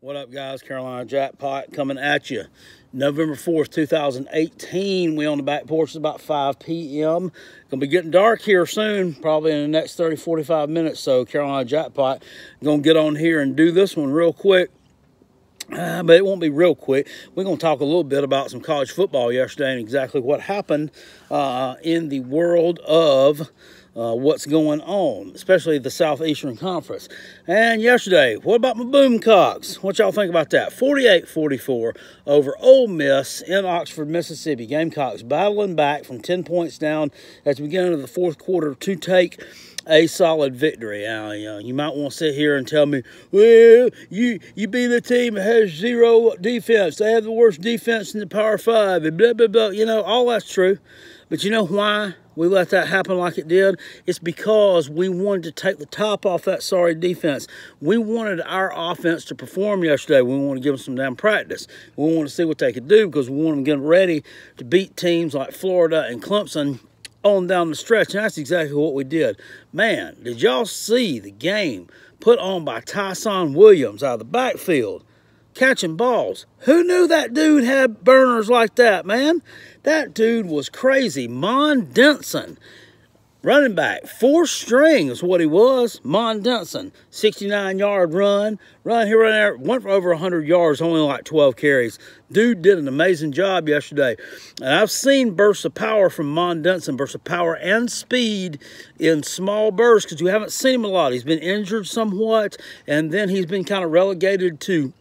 What up, guys? Carolina Jackpot coming at you. November 4th, 2018. We on the back porch. It's about 5 p.m. Gonna be getting dark here soon, probably in the next 30, 45 minutes. So Carolina Jackpot gonna get on here and do this one real quick. But it won't be real quick. We're going to talk a little bit about some college football yesterday and exactly what happened in the world of what's going on, especially the Southeastern Conference. And yesterday, what about my Boomcocks? What y'all think about that? 48-44 over Ole Miss in Oxford, Mississippi. Gamecocks battling back from 10 points down at the beginning of the fourth quarter to take a solid victory. Now, you might want to sit here and tell me, well, you beat a team that has zero defense. They have the worst defense in the Power 5, and blah, blah, blah. You know, all that's true. But you know why we let that happen like it did? It's because we wanted to take the top off that sorry defense. We wanted our offense to perform yesterday. We wanted to give them some damn practice. We wanted to see what they could do because we wanted them to get ready to beat teams like Florida and Clemson on down the stretch, and that's exactly what we did. Man, did y'all see the game put on by Tyson Williams out of the backfield, catching balls? Who knew that dude had burners like that, man? That dude was crazy. Mon Denson, running back, 4 string is what he was. Mon Denson, 69-yard run here, run there, went for over 100 yards, only like 12 carries. Dude did an amazing job yesterday. And I've seen bursts of power from Mon Denson, bursts of power and speed in small bursts because we haven't seen him a lot. He's been injured somewhat, and then he's been kind of relegated to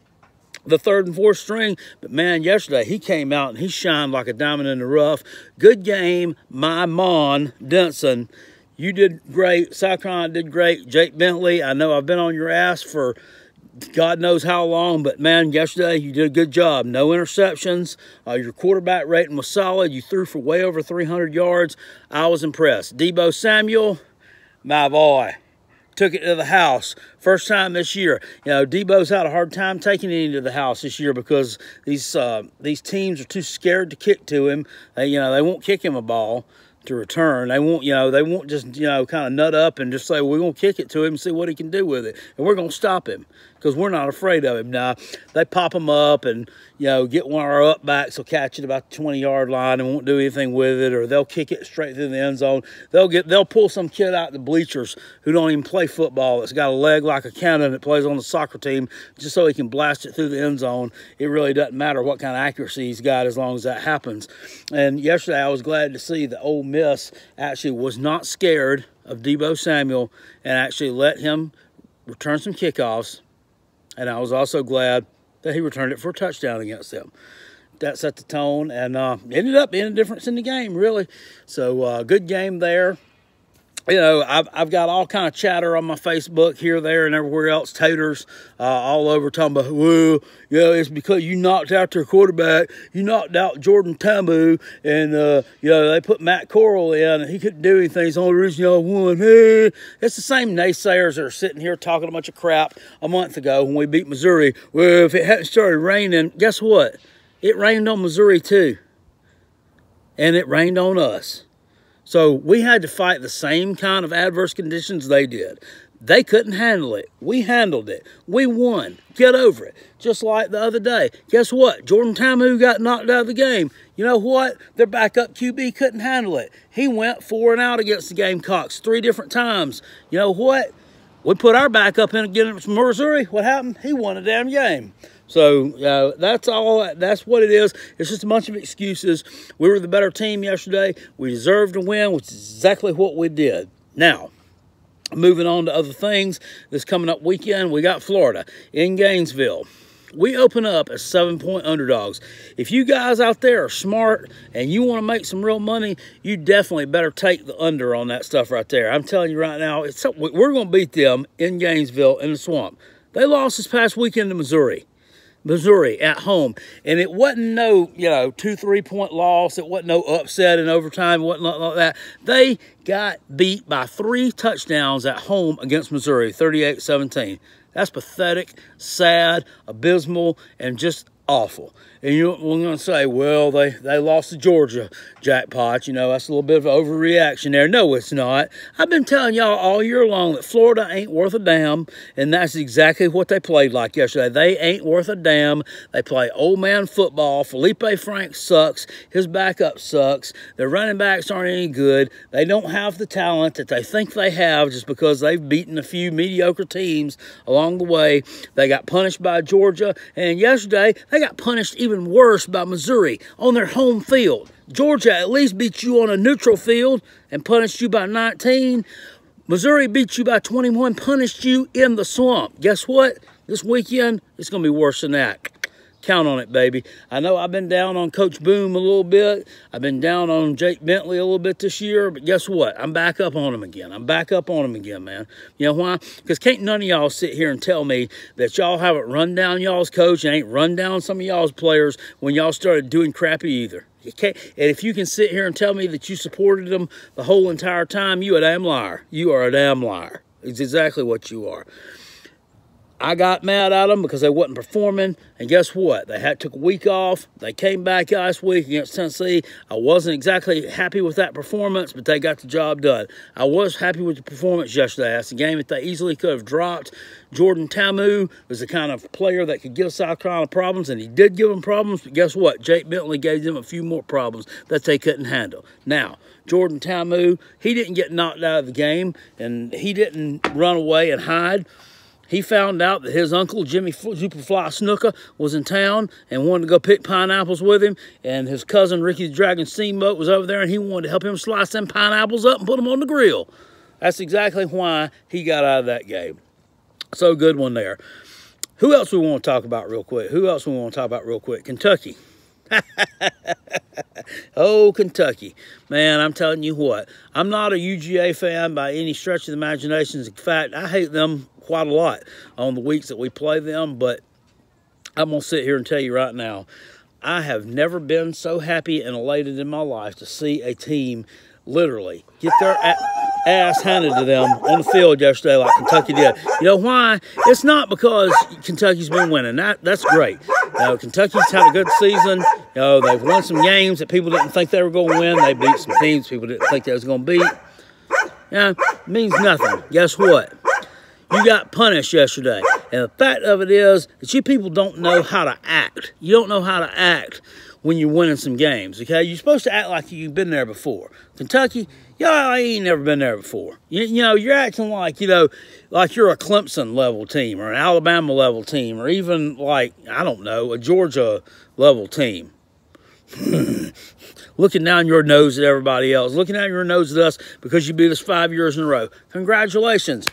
the 3rd and 4th string. But man, yesterday he came out and he shined like a diamond in the rough. Good game, my Mon Denson. You did great. South Carolina did great. Jake Bentley, I know I've been on your ass for God knows how long, but man, yesterday you did a good job. No interceptions. Your quarterback rating was solid. You threw for way over 300 yards. I was impressed. Deebo Samuel, my boy, took it to the house. First time this year. You know, Debo's had a hard time taking it into the house this year because these teams are too scared to kick to him. They won't kick him a ball to return. They won't just, kind of nut up and just say, well, we're going to kick it to him and see what he can do with it. And we're going to stop him because we're not afraid of him. Now, they pop him up and, get one of our up backs will catch it about the 20-yard line and won't do anything with it, or they'll kick it straight through the end zone. They'll pull some kid out the bleachers who don't even play football that's got a leg like a cannon that plays on the soccer team just so he can blast it through the end zone. It really doesn't matter what kind of accuracy he's got as long as that happens. And yesterday I was glad to see that Ole Miss actually was not scared of Deebo Samuel and actually let him return some kickoffs. And I was also glad that he returned it for a touchdown against them. That set the tone and ended up being a difference in the game, really. So good game there. I've got all kind of chatter on my Facebook here, there, and everywhere else. Taters all over talking about, well, it's because you knocked out their quarterback. You knocked out Jordan Tamu, and, they put Matt Corral in, and he couldn't do anything. It's the only reason y'all won. Hey. It's the same naysayers that are sitting here talking a bunch of crap a month ago when we beat Missouri. Well, if it hadn't started raining, guess what? It rained on Missouri, too. And it rained on us. So we had to fight the same kind of adverse conditions they did. They couldn't handle it. We handled it. We won. Get over it. Just like the other day. Guess what? Jordan Tamu got knocked out of the game. You know what? Their backup QB couldn't handle it. He went 4 and out against the Gamecocks 3 different times. You know what? We put our backup in against Missouri. What happened? He won a damn game. So, that's all. That's what it is. It's just a bunch of excuses. We were the better team yesterday. We deserved to win, which is exactly what we did. Now, moving on to other things. This coming up weekend, we got Florida in Gainesville. We open up as 7-point underdogs. If you guys out there are smart and you want to make some real money, you definitely better take the under on that stuff right there. I'm telling you right now, we're going to beat them in Gainesville in the swamp. They lost this past weekend to Missouri at home. And it wasn't no, 2-3-point loss. It wasn't no upset in overtime. It wasn't like that. They got beat by 3 touchdowns at home against Missouri, 38-17. That's pathetic, sad, abysmal, and just awful. And we're going to say, well, they lost to Georgia, jackpot. You know, that's a little bit of an overreaction there. No, it's not. I've been telling y'all all year long that Florida ain't worth a damn, and that's exactly what they played like yesterday. They ain't worth a damn. They play old man football. Felipe Franks sucks. His backup sucks. Their running backs aren't any good. They don't have the talent that they think they have just because they've beaten a few mediocre teams along the way. They got punished by Georgia, and yesterday they got punished even worse by Missouri on their home field. Georgia at least beat you on a neutral field and punished you by 19. Missouri beat you by 21, punished you in the swamp. Guess what? This weekend, it's going to be worse than that. Count on it, baby. I know I've been down on Coach Boom a little bit. I've been down on Jake Bentley a little bit this year, but guess what? I'm back up on him again. I'm back up on him again, man. You know why? Because can't none of y'all sit here and tell me that y'all haven't run down y'all's coach and ain't run down some of y'all's players when y'all started doing crappy either. You can't, and if you can sit here and tell me that you supported them the whole entire time, you a damn liar. You are a damn liar. It's exactly what you are. I got mad at them because they wasn't performing, and guess what? They took a week off. They came back last week against Tennessee. I wasn't exactly happy with that performance, but they got the job done. I was happy with the performance yesterday. That's a game that they easily could have dropped. Jordan Tamu was the kind of player that could give South Carolina problems, and he did give them problems, but guess what? Jake Bentley gave them a few more problems that they couldn't handle. Now, Jordan Tamu, he didn't get knocked out of the game, and he didn't run away and hide. He found out that his uncle, Jimmy Superfly Snooker, was in town and wanted to go pick pineapples with him. And his cousin, Ricky the Dragon Steamboat, was over there, and he wanted to help him slice them pineapples up and put them on the grill. That's exactly why he got out of that game. So good one there. Who else we want to talk about real quick? Kentucky. Oh, Kentucky. Man, I'm telling you what. I'm not a UGA fan by any stretch of the imagination. In fact, I hate them quite a lot on the weeks that we play them, but I'm going to sit here and tell you right now, I have never been so happy and elated in my life to see a team literally get their ass handed to them on the field yesterday like Kentucky did. You know why? It's not because Kentucky's been winning. That's great. You know, Kentucky's had a good season. You know, they've won some games that people didn't think they were going to win. They beat some teams people didn't think they was going to beat. Yeah, it means nothing. Guess what? You got punished yesterday. And the fact of it is that you people don't know how to act. You don't know how to act when you're winning some games, okay? You're supposed to act like you've been there before. Kentucky, y'all ain't never been there before. You know, you're acting like, you know, like you're a Clemson-level team or an Alabama-level team or even like, I don't know, a Georgia-level team. Looking down your nose at everybody else. Looking down your nose at us because you beat us 5 years in a row. Congratulations.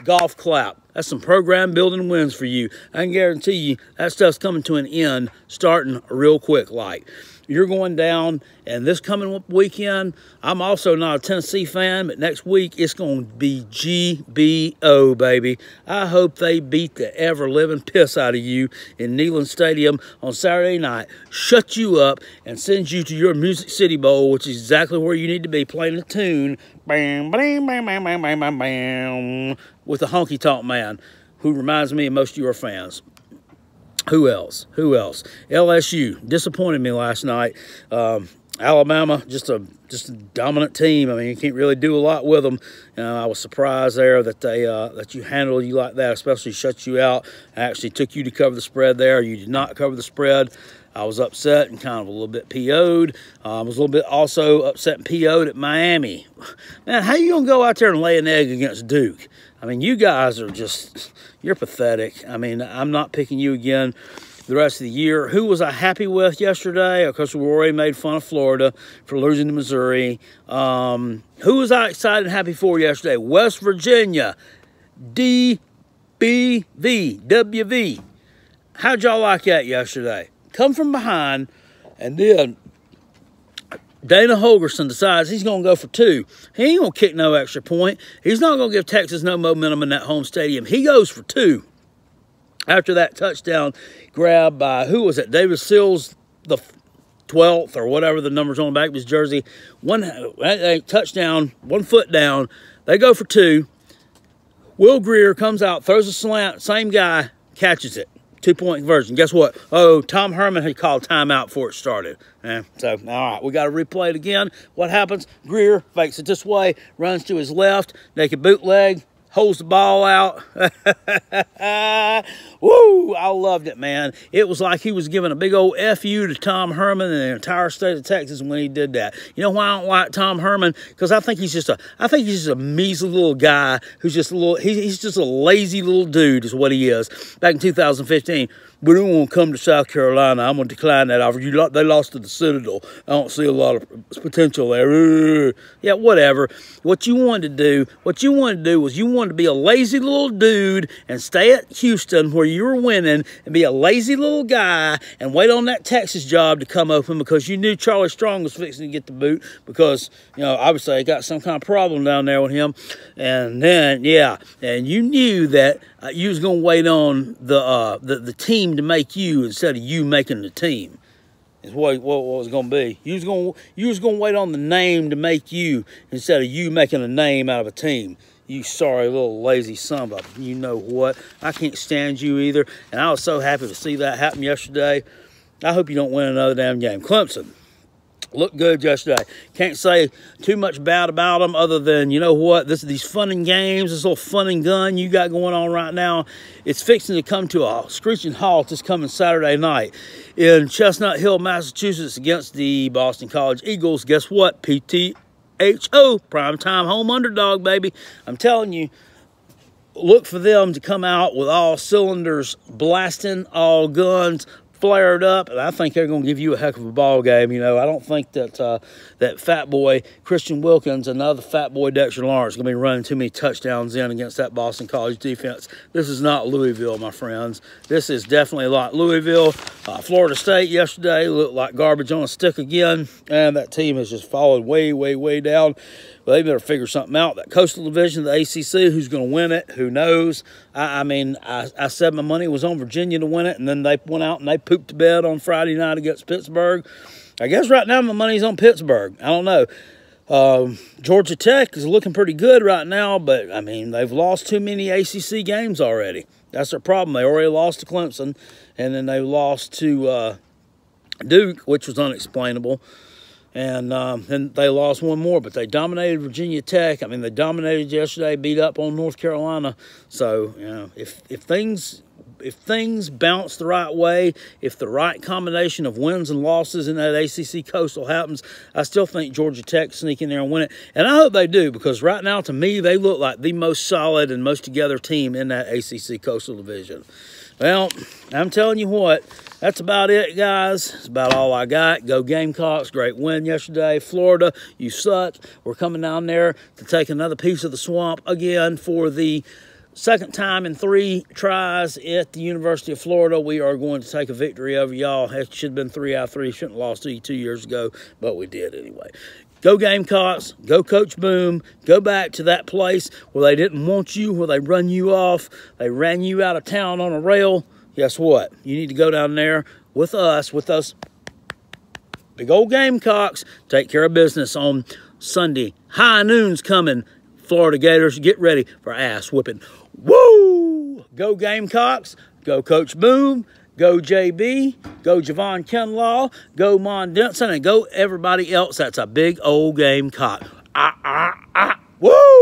Golf clap. That's some program building wins for you. I can guarantee you that stuff's coming to an end starting real quick like. You're going down, and this coming weekend, I'm also not a Tennessee fan, but next week it's going to be GBO, baby. I hope they beat the ever-living piss out of you in Neyland Stadium on Saturday night, shut you up, and send you to your Music City Bowl, which is exactly where you need to be, playing a tune, bam, bam, bam, bam, bam, bam, bam, bam, with the honky-tonk man, who reminds me of most of your fans. Who else? LSU disappointed me last night. Alabama, just a dominant team. I mean, you can't really do a lot with them. I was surprised there that they that you handled you like that, especially shut you out. I actually took you to cover the spread there. You did not cover the spread. I was upset and kind of a little bit PO'd. I was a little bit also upset and PO'd at Miami. Man, how you going to go out there and lay an egg against Duke? I mean, you guys are just, you're pathetic. I mean, I'm not picking you again the rest of the year. Who was I happy with yesterday? Of course, we already made fun of Florida for losing to Missouri. Who was I excited and happy for yesterday? West Virginia, DBVWV. How'd y'all like that yesterday? Come from behind, and then Dana Holgerson decides he's going to go for 2. He ain't going to kick no extra point. He's not going to give Texas no momentum in that home stadium. He goes for 2. After that touchdown grab by, who was it? David Sills, the 12th or whatever the number's on the back of his jersey. Touchdown, 1 foot down. They go for 2. Will Greer comes out, throws a slant. Same guy catches it. 2-point conversion. Guess what? Oh, Tom Herman had called timeout before it started. So, all right, we got to replay it again. What happens? Greer fakes it this way, runs to his left, naked bootleg, holds the ball out. Woo! I loved it, man. It was like he was giving a big old FU to Tom Herman and the entire state of Texas when he did that. You know why I don't like Tom Herman? Because I think he's just a measly little guy who's just a little, he's just a lazy little dude is what he is. Back in 2015, we don't want to come to South Carolina. I'm going to decline that offer. They lost to the Citadel. I don't see a lot of potential there. Yeah, whatever. What you wanted to do was you wanted to be a lazy little dude and stay at Houston where you were winning and be a lazy little guy and wait on that Texas job to come open because you knew Charlie Strong was fixing to get the boot because, you know, obviously they got some kind of problem down there with him. And then, yeah, and you knew that you was going to wait on the team to make you instead of you making the team. Is what it was going to be. You was going to wait on the name to make you instead of you making a name out of a team. You sorry little lazy son of a, you know what? I can't stand you either. And I was so happy to see that happen yesterday. I hope you don't win another damn game. Clemson looked good yesterday. Can't say too much bad about them other than, you know what, these fun and games, this little fun and gun you got going on right now, it's fixing to come to a screeching halt this coming Saturday night in Chestnut Hill, Massachusetts against the Boston College Eagles. Guess what? PTHO, primetime home underdog, baby. I'm telling you, look for them to come out with all cylinders blasting, all guns flared up, and I think they're going to give you a heck of a ball game. You know, I don't think that that fat boy Christian Wilkins and another fat boy Dexter Lawrence are going to be running too many touchdowns in against that Boston College defense. This is not Louisville, my friends. This is definitely like Louisville. Florida State yesterday looked like garbage on a stick again, and that team has just fallen way, way, way down. Well, they better figure something out. That Coastal Division, the ACC, who's going to win it? Who knows? I mean, I said my money was on Virginia to win it, and then they went out and they pooped to bed on Friday night against Pittsburgh. I guess right now my money's on Pittsburgh. I don't know. Georgia Tech is looking pretty good right now, but, I mean, they've lost too many ACC games already. That's their problem. They already lost to Clemson, and then they lost to Duke, which was unexplainable. And then they lost one more, but they dominated Virginia Tech. I mean, they dominated yesterday, beat up on North Carolina. So, you know, if things bounce the right way, if the right combination of wins and losses in that ACC Coastal happens, I still think Georgia Tech sneak in there and win it. And I hope they do, because right now, to me, they look like the most solid and most together team in that ACC Coastal Division. Well, I'm telling you what, that's about it, guys. That's about all I got. Go Gamecocks. Great win yesterday. Florida, you suck. We're coming down there to take another piece of the swamp again for the second time in 3 tries at the University of Florida. We are going to take a victory over y'all. It should have been 3 out of 3. Shouldn't have lost to you 2 years ago, but we did anyway. Go Gamecocks, go Coach Boom, go back to that place where they didn't want you, where they run you off, they ran you out of town on a rail. Guess what? You need to go down there with us big old Gamecocks, take care of business on Sunday. High noon's coming. Florida Gators, get ready for ass whipping. Woo! Go Gamecocks, go Coach Boom, go JB, go Javon Kinlaw, go Mon Denson, and go everybody else that's a big old Gamecock. Woo!